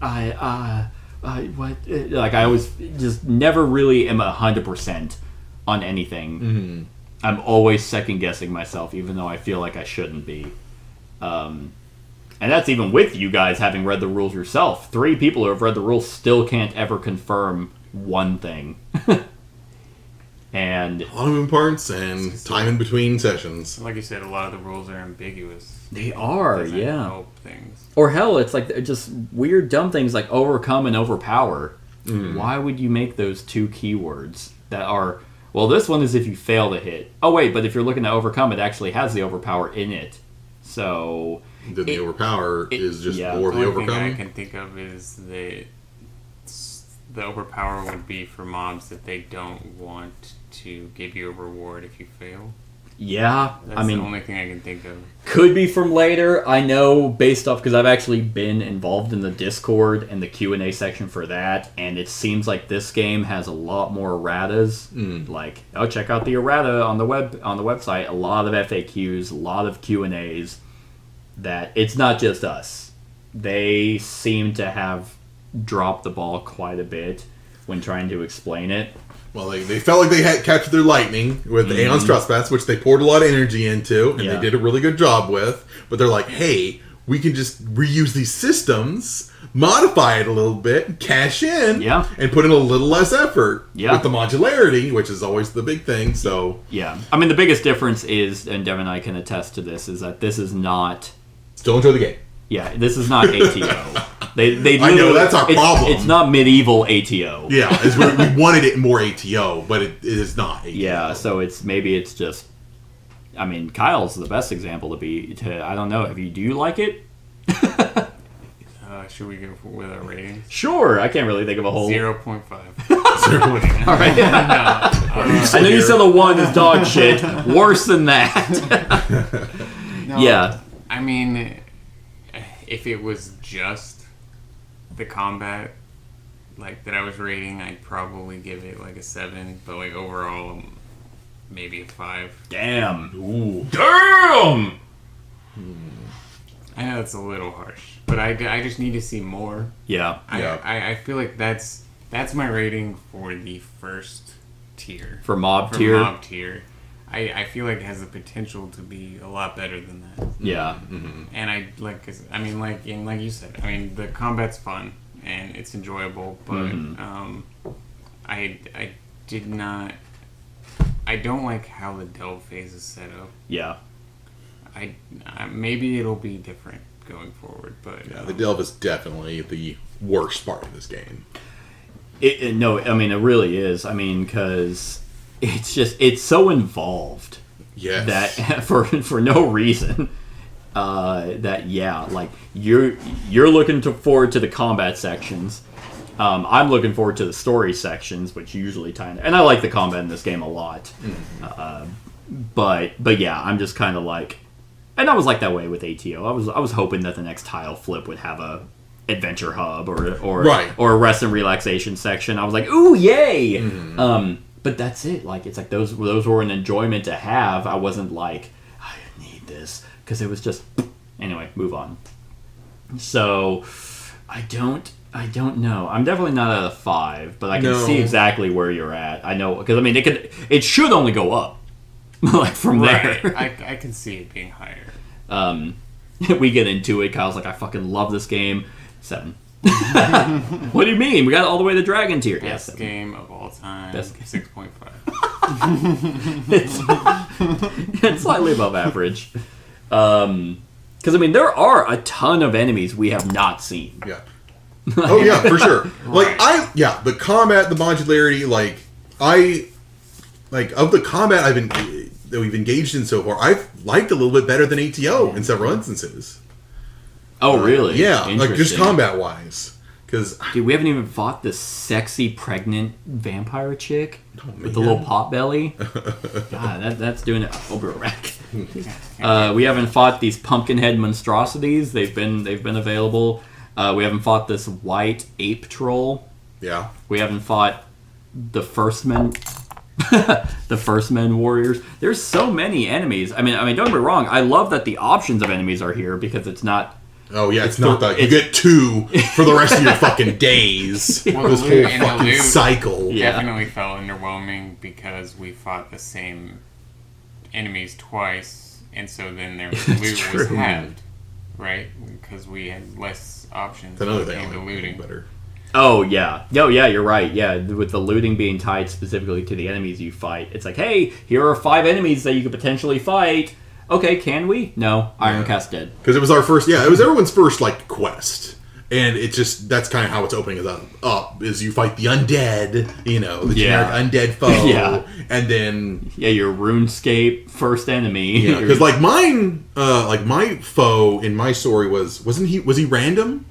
Like, I always just never really am 100% on anything. I'm always second guessing myself, even though I feel like I shouldn't be. And that's even with you guys having read the rules yourself. 3 people who have read the rules still can't ever confirm one thing. And a lot of moving parts and time in between sessions. Like you said, a lot of the rules are ambiguous. They are, yeah. Help things. Or hell, it's like just weird, dumb things like overcome and overpower. Why would you make those 2 keywords that are... Well, this one is if you fail to hit. Oh, wait, but if you're looking to overcome, it actually has the overpower in it. So... Then the overpower is just more of the overcome? The only thing I can think of is the overpower would be for mobs that they don't want to give you a reward if you fail. Yeah, That's the only thing I can think of. Could be from later. I know based off, because I've actually been involved in the Discord and the Q&A section for that, and it seems like this game has a lot more erratas. Like, oh, check out the errata on the website. A lot of FAQs, a lot of Q&As. That it's not just us. They seem to have dropped the ball quite a bit when trying to explain it. Well, they felt like they had captured their lightning with the Aeon's Trespass, which they poured a lot of energy into, and they did a really good job with. But they're like, hey, we can just reuse these systems, modify it a little bit, cash in, and put in a little less effort with the modularity, which is always the big thing. So I mean, the biggest difference is, and Devin and I can attest to this, is that this is not... Still enjoy the game. Yeah, this is not ATO. They I know, that's our problem. It's not medieval ATO. Yeah, we wanted it more ATO, but it is not ATO. Yeah, so it's just... I mean, Kyle's the best example I don't know. Do you like it? Should we go with our ratings? Sure, I can't really think of a whole... 0.5. All right. I know you said the 1 is dog shit. Worse than that. No, yeah. I mean, if it was just the combat like that I was rating, I'd probably give it like a 7, but like overall maybe a 5. Damn. Ooh. Damn. I know it's a little harsh, but I just need to see more. Yeah. I feel like that's my rating for the first tier. For mob tier. Mob tier. I feel like it has the potential to be a lot better than that. Yeah. Mm-hmm. And like you said, I mean, the combat's fun and it's enjoyable, but I don't like how the delve phase is set up. Yeah. I maybe it'll be different going forward, but the delve is definitely the worst part of this game. No, I mean it really is. I mean, because it's so involved. Yes. That for no reason. Like you're looking forward to the combat sections. I'm looking forward to the story sections, which usually and I like the combat in this game a lot. But yeah, I'm just kind of like, and I was like that way with ATO. I was hoping that the next tile flip would have a adventure hub or a rest and relaxation section. I was like, ooh, yay! But that's it. Like, it's like those were an enjoyment to have. I wasn't like, I need this, because it was just anyway. Move on. So I don't know. I'm definitely not at a 5, but I can see exactly where you're at. I know, because I mean it should only go up. Like from there. I can see it being higher. We get into it. Kyle's like, I fucking love this game. 7. What do you mean? We got all the way to Dragon Tier. Best game of all time. Best 6.5. It's slightly above average. Because I mean, there are a ton of enemies we have not seen. Yeah. Oh yeah, for sure. Like the combat, the modularity, of the combat that we've engaged in so far, I've liked a little bit better than ATO in several instances. Oh really? Yeah, like just combat wise. Because dude, we haven't even fought this sexy pregnant vampire chick with the little pot belly. God, that's doing it. We haven't fought these pumpkinhead monstrosities. They've been available. We haven't fought this white ape troll. Yeah. We haven't fought the first men. The first men warriors. There's so many enemies. I mean, don't get me wrong. I love that the options of enemies are here because it's not. Oh yeah, it's not that you get 2 for the rest of your fucking days. Well, this whole fucking cycle. Definitely felt underwhelming because we fought the same enemies twice, and so then their loot was halved, right? Because we had less options. That's another thing. The looting better. Oh yeah, you're right. Yeah, with the looting being tied specifically to the enemies you fight, it's like, hey, here are 5 enemies that you could potentially fight. Okay, can we? No, Ironcast dead. Because it was our first. Yeah, it was everyone's first quest, and it just that's kind of how it's opening it up. Is you fight the undead, the generic undead foe, and then your RuneScape first enemy. Yeah, because mine, my foe in my story was he random?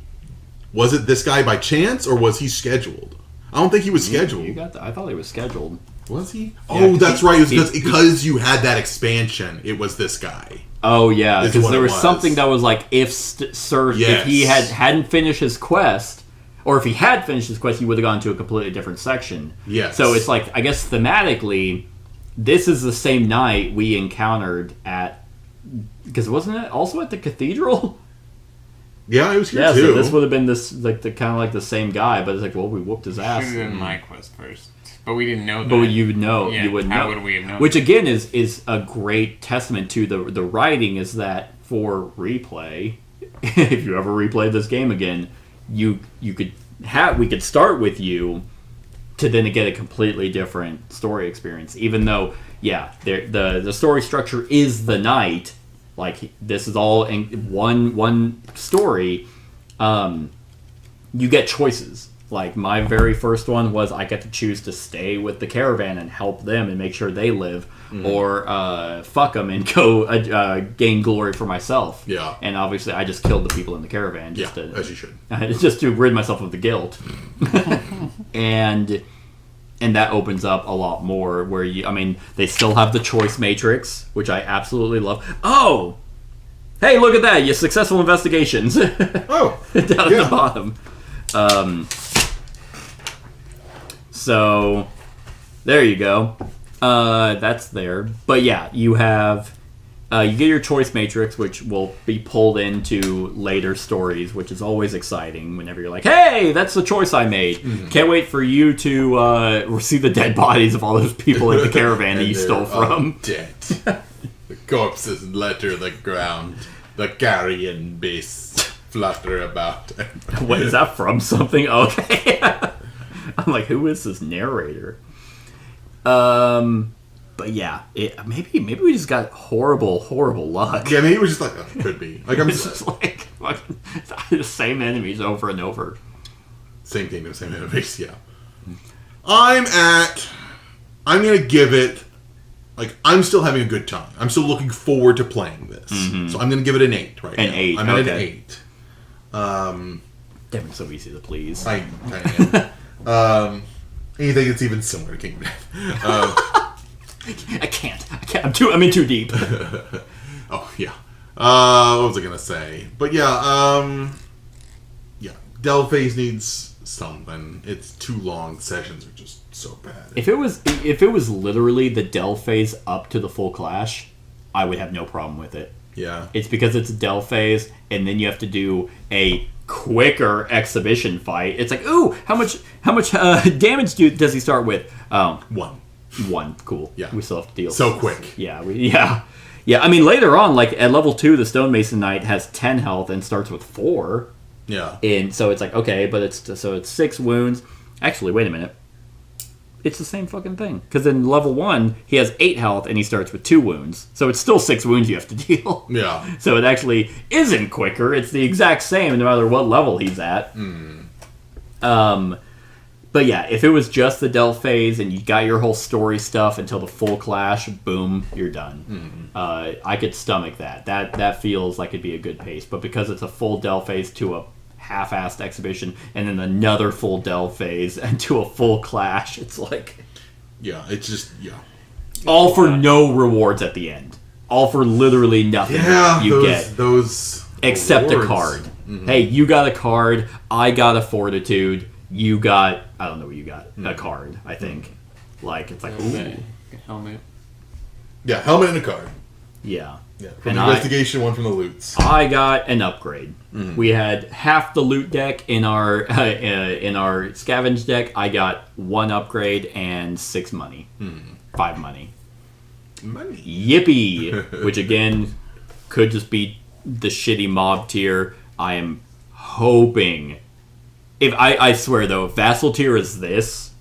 Was it this guy by chance, or was he scheduled? I don't think he was scheduled. I thought he was scheduled. Was he? Oh, that's right. It was because you had that expansion. It was this guy. Oh yeah, because there was something that was like if he hadn't finished his quest, or if he had finished his quest, he would have gone to a completely different section. Yes. So it's like, I guess thematically, this is the same night we encountered at, because wasn't it also at the cathedral? Yeah, it was here too. So this would have been this like the kind of like the same guy, but it's like, well, we whooped his ass. Should have done my quest first. But we didn't know that. But you would know. Yeah, you would know. how would we have known? Which again is a great testament to the writing. Is that for replay, if you ever replay this game again, we could start with you to then get a completely different story experience. Even though, the story structure is the night. Like this is all in one story. You get choices. Like, my very first one was I get to choose to stay with the caravan and help them and make sure they live, or fuck them and go gain glory for myself. Yeah. And obviously, I just killed the people in the caravan. As you should. Just to rid myself of the guilt. and that opens up a lot more where they still have the choice matrix, which I absolutely love. Oh! Hey, look at that! You successful investigations. Oh! Down at the bottom. So, there you go. That's there. But yeah, you have... you get your choice matrix, which will be pulled into later stories, which is always exciting whenever you're like, hey, that's the choice I made. Mm-hmm. Can't wait for you to see the dead bodies of all those people in the caravan that you stole from. Dead. The corpses litter the ground. The carrion beasts flutter about. What, is that from something? Okay. I'm like, who is this narrator? But yeah, maybe we just got horrible luck. Yeah, maybe it was just like, it could be. Like, it's just like fucking the same enemies over and over. Same kingdom, same enemies, yeah. I'm gonna give it, like, I'm still having a good time. I'm still looking forward to playing this. Mm-hmm. So I'm gonna give it an 8 right now. An 8, I'm at an 8. Damn, it's so easy to please. I am. Anything that's even similar to Kingdom I can't. I'm in too deep. Oh yeah. What was I gonna say? But yeah. Del phase needs something. It's too long. Sessions are just so bad. If it was literally the Del phase up to the full Clash, I would have no problem with it. Yeah. It's because it's Del phase, and then you have to do a quicker exhibition fight. It's like, ooh, how much damage does he start with? 1. Cool. Yeah. We still have to deal. So quick. Yeah. I mean, later on, like at level 2, the Stonemason Knight has 10 health and starts with 4. Yeah. And so it's like, okay, but it's 6 wounds. Actually, wait a minute. It's the same fucking thing. Because in level 1, he has 8 health and he starts with 2 wounds. So it's still 6 wounds you have to deal. Yeah. So it actually isn't quicker. It's the exact same no matter what level he's at. But yeah, if it was just the Del phase and you got your whole story stuff until the full Clash, boom, you're done. I could stomach that. That feels like it'd be a good pace. But because it's a full Del phase to a half-assed exhibition and then another full Del phase and to a full Clash, it's like... Yeah, it's just... Yeah. All for no rewards at the end. All for literally nothing get. Those except rewards. A card. Mm-hmm. Hey, you got a card. I got a fortitude. You got... I don't know what you got. A card, I think. Like, it's like, ooh. Helmet. Yeah, helmet and a card. Yeah. From the investigation, one from the loots. I got an upgrade. Mm-hmm. We had half the loot deck in our scavenge deck. I got 1 upgrade and 6 money. 5 money. Yippee! Which again could just be the shitty mob tier. I am hoping. If I swear though, if Vassal tier is this,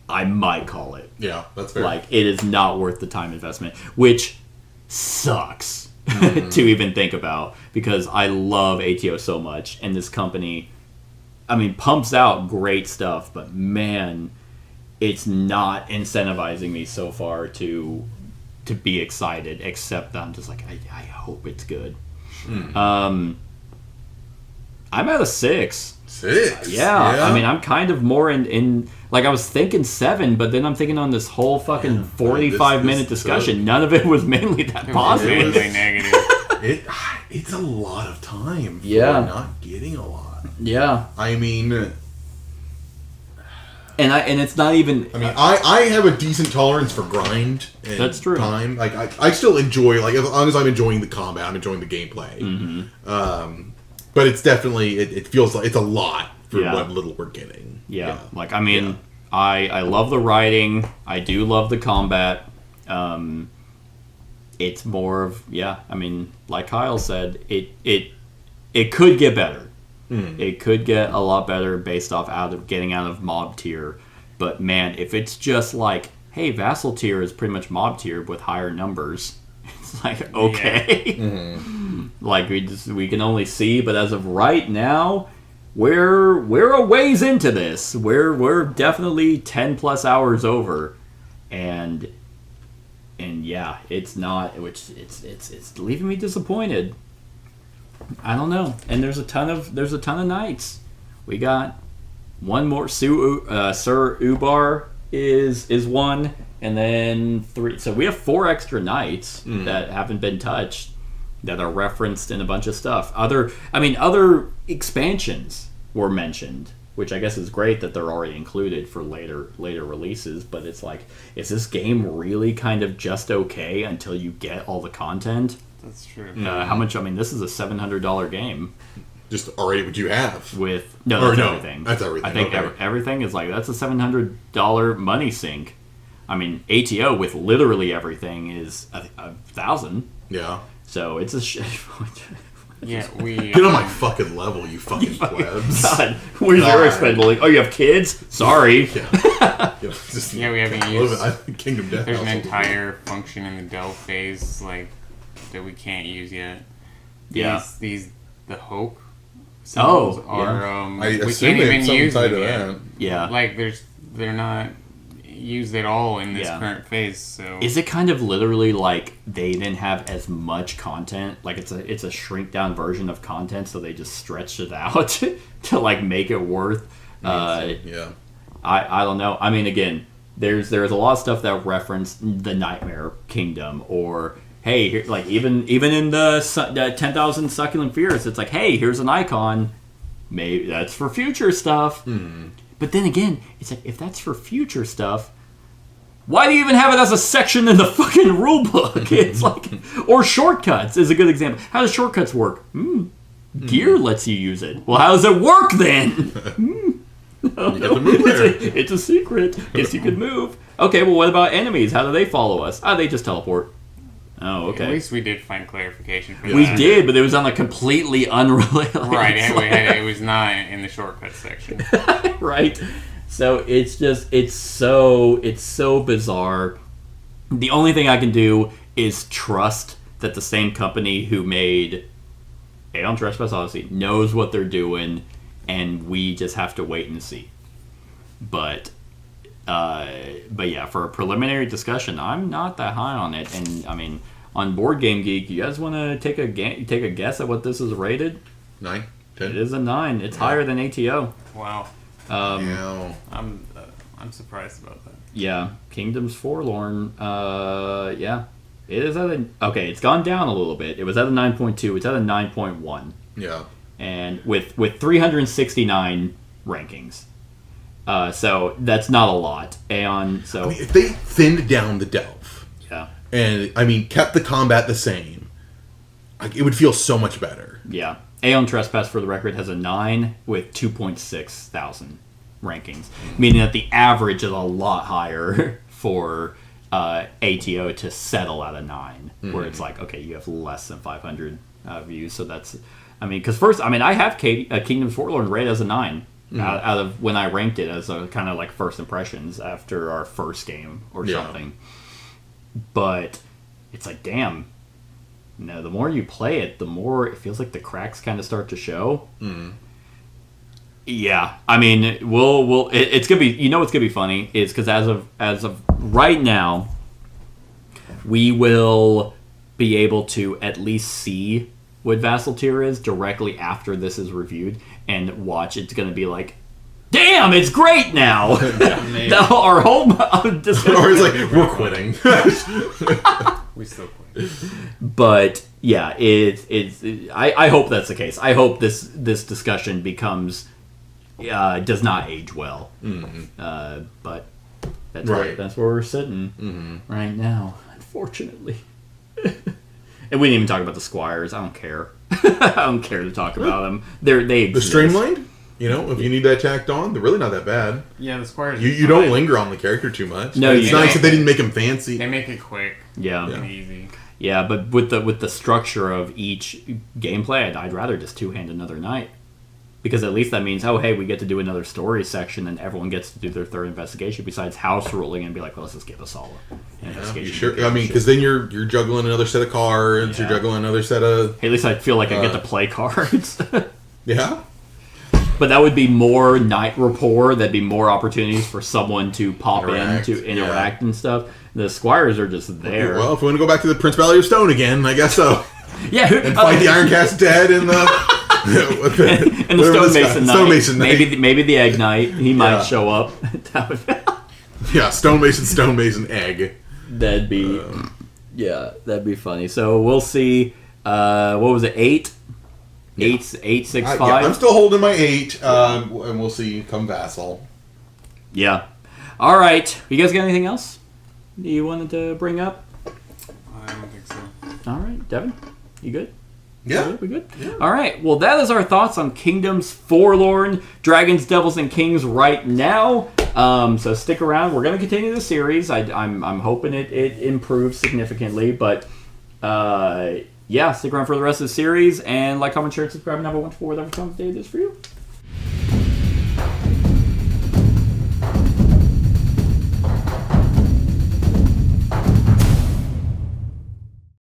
I might call it. Yeah, that's fair. Like, it is not worth the time investment, which sucks to even think about because I love ATO so much, and this company, I mean, pumps out great stuff, but man, it's not incentivizing me so far to be excited, except that I'm just like, I hope it's good. I'm at a 6. 6. Yeah. I mean, I'm kind of more in like I was thinking 7, but then I'm thinking on this whole fucking 45-minute discussion. None of it was mainly that positive. Mainly negative. It's a lot of time for not getting a lot. Yeah. I mean, and it's not even. I mean, I have a decent tolerance for grind. And that's true. Time, like I still enjoy, like as long as I'm enjoying the combat, I'm enjoying the gameplay. Mm-hmm. But it's definitely it feels like it's a lot for what little we're getting. Yeah. Like I mean, I love the writing. I do love the combat. It's more of I mean, like Kyle said, it could get better. It could get a lot better based off getting out of mob tier. But man, if it's just like, hey, vassal tier is pretty much mob tier with higher numbers, it's like okay, like we can only see. But as of right now, we're a ways into this. We're definitely 10+ hours over, and yeah, it's not, which it's leaving me disappointed. I don't know. And there's a ton of knights. We got one more. Sir Ubar is one, and then 3. So we have 4 extra knights that haven't been touched that are referenced in a bunch of stuff. Other expansions were mentioned, which I guess is great that they're already included for later releases. But it's like, is this game really kind of just okay until you get all the content? That's true. How much? I mean, this is a $700 game. Just already what you have with everything. That's everything. I think everything is like, that's a $700 money sink. I mean, ATO with literally everything is $1,000. Yeah. So it's a get on my fucking level, you fucking plebs. God, where's your expendable? Oh, you have kids? Sorry. We haven't used Kingdom Death. There's an entire function in the delve phase that we can't use yet. These the hope symbols are we can't even use them yet. Yeah. Like they're not used at all in this current phase. So is it kind of literally like they didn't have as much content? Like it's a shrink down version of content, so they just stretched it out to like make it worth. I don't know. I mean, again, there's a lot of stuff that reference the Nightmare Kingdom, or hey, here, like even in the 10,000 Succulent Fears, it's like, hey, here's an icon. Maybe that's for future stuff. But then again, it's like, if that's for future stuff, why do you even have it as a section in the fucking rule book? It's like, or shortcuts is a good example. How does shortcuts work? Gear lets you use it. Well, how does it work then? It's a secret. Guess you could move. Okay, well, what about enemies? How do they follow us? They just teleport. Oh, okay. At least we did find clarification for that. We did, but it was on a completely unrelated... Right, it was not in the shortcut section. Right. So it's just, it's so bizarre. The only thing I can do is trust that the same company who made Aeon Trespass Odyssey knows what they're doing, and we just have to wait and see. But yeah, for a preliminary discussion, I'm not that high on it. And I mean, on Board Game Geek, you guys want to take a guess at what this is rated? 9, 10. It is a 9. It's higher than ATO. Wow. I'm surprised about that. Yeah, Kingdoms Forlorn. Yeah, it is at okay. It's gone down a little bit. It was at a 9.2. It's at a 9.1. Yeah, and with 369 rankings. So that's not a lot. And so, I mean, if they thinned down the delve, and I mean kept the combat the same, it would feel so much better. Yeah, Aeon Trespass, for the record, has a 9 with 2.6 thousand rankings, meaning that the average is a lot higher for ATO to settle at a 9, where it's like, okay, you have less than 500 views. So that's, I mean, because first, I mean, I have Kingdoms Forlorn rated as a 9. Out of when I ranked it as a kind of like first impressions after our first game or something. But it's like, damn, the more you play it, the more it feels like the cracks kind of start to show. Yeah, I mean, it's gonna be, it's gonna be funny is because as of right now, we will be able to at least see what Vassal Tier is directly after this is reviewed. and watch, it's going to be like, damn, it's great now. Our whole discussion. Or it's like, we're quitting. We still quit. But yeah, I hope that's the case. I hope this discussion becomes does not age well. But that's right. That's where we're sitting right now, unfortunately. And we didn't even talk about the Squires. I don't care. I don't care to talk about them. They The exist. streamlined? You know, if you need that tacked on, they're really not that bad. Yeah, the Squires. You don't linger on the character too much. No, it's you nice don't. that they didn't make them fancy. They make it quick. Yeah. And easy. Yeah, but with the structure of each gameplay, I'd rather just two-hand another knight. Because at least that means, oh, hey, we get to do another story section, and everyone gets to do their third investigation besides house ruling and be like, well, let's just give us all an investigation. Sure. I mean, because then you're juggling another set of cards, you're juggling another set of... Hey, at least I feel like I get to play cards. Yeah? But that would be more knight rapport. That'd be more opportunities for someone to pop in, to interact and stuff. The Squires are just there. Well, if we want to go back to the Principality of Stone again, I guess so. Yeah. And fight the Ironcast dead in the... and the Stonemason Knight. Maybe the Egg Knight. He might show up. Yeah, Stonemason, Egg. That'd be... that'd be funny. So we'll see. What was it? 8? 865? I'm still holding my 8, and we'll see come Vassal. Yeah. All right. You guys got anything else you wanted to bring up? I don't think so. All right. Devin, you good? Yeah. We good? Yeah. All right. Well, that is our thoughts on Kingdoms Forlorn, Dragons, Devils, and Kings right now. So stick around. We're going to continue the series. I'm hoping it improves significantly, but stick around for the rest of the series. And like, comment, share, subscribe, and have a wonderful whatever time of day it is for you.